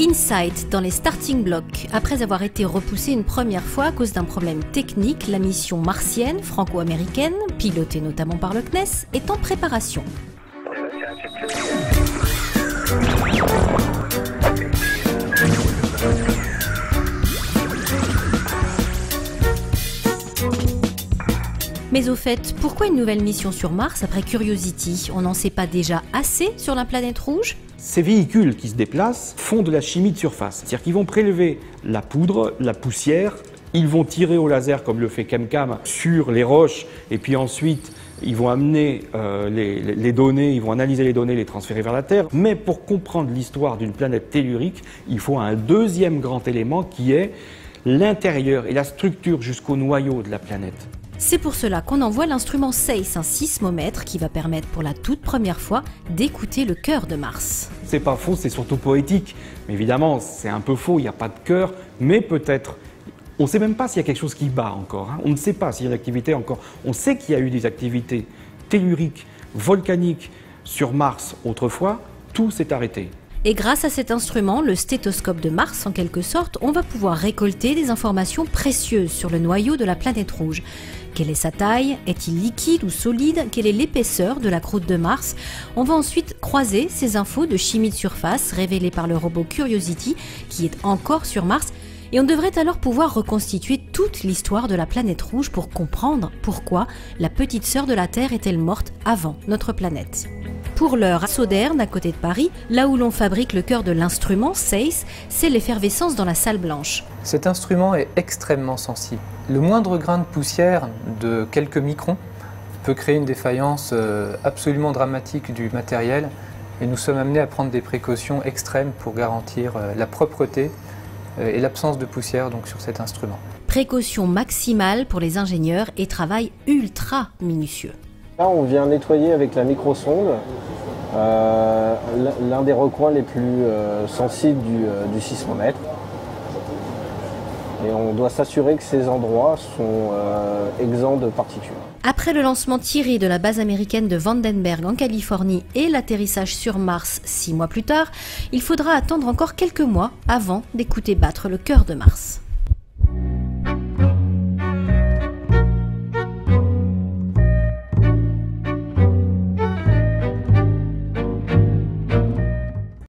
InSight dans les starting blocks. Après avoir été repoussée une première fois à cause d'un problème technique, la mission martienne franco-américaine, pilotée notamment par le CNES, est en préparation. Mais au fait, pourquoi une nouvelle mission sur Mars après Curiosity? On n'en sait pas déjà assez sur la planète rouge? Ces véhicules qui se déplacent font de la chimie de surface. C'est-à-dire qu'ils vont prélever la poudre, la poussière, ils vont tirer au laser comme le fait ChemCam sur les roches et puis ensuite ils vont amener les données, ils vont analyser les données, les transférer vers la Terre. Mais pour comprendre l'histoire d'une planète tellurique, il faut un deuxième grand élément qui est l'intérieur et la structure jusqu'au noyau de la planète. C'est pour cela qu'on envoie l'instrument SEIS, un sismomètre qui va permettre pour la toute première fois d'écouter le cœur de Mars. C'est pas faux, c'est surtout poétique. Mais évidemment, c'est un peu faux, il n'y a pas de cœur, mais peut-être. On ne sait même pas s'il y a quelque chose qui bat encore. On ne sait pas s'il y a une activité encore. On sait qu'il y a eu des activités telluriques, volcaniques sur Mars autrefois. Tout s'est arrêté. Et grâce à cet instrument, le stéthoscope de Mars en quelque sorte, on va pouvoir récolter des informations précieuses sur le noyau de la planète rouge. Quelle est sa taille? Est-il liquide ou solide? Quelle est l'épaisseur de la croûte de Mars? On va ensuite croiser ces infos de chimie de surface révélées par le robot Curiosity qui est encore sur Mars. Et on devrait alors pouvoir reconstituer toute l'histoire de la planète rouge pour comprendre pourquoi la petite sœur de la Terre est-elle morte avant notre planète. Pour l'heure, à Sauderne, à côté de Paris, là où l'on fabrique le cœur de l'instrument, SEIS, c'est l'effervescence dans la salle blanche. Cet instrument est extrêmement sensible. Le moindre grain de poussière de quelques microns peut créer une défaillance absolument dramatique du matériel et nous sommes amenés à prendre des précautions extrêmes pour garantir la propreté et l'absence de poussière donc, sur cet instrument. Précaution maximale pour les ingénieurs et travail ultra minutieux. Là, on vient nettoyer avec la microsonde l'un des recoins les plus sensibles du sismomètre. Et on doit s'assurer que ces endroits sont exempts de particules. Après le lancement tiré de la base américaine de Vandenberg en Californie et l'atterrissage sur Mars 6 mois plus tard, il faudra attendre encore quelques mois avant d'écouter battre le cœur de Mars.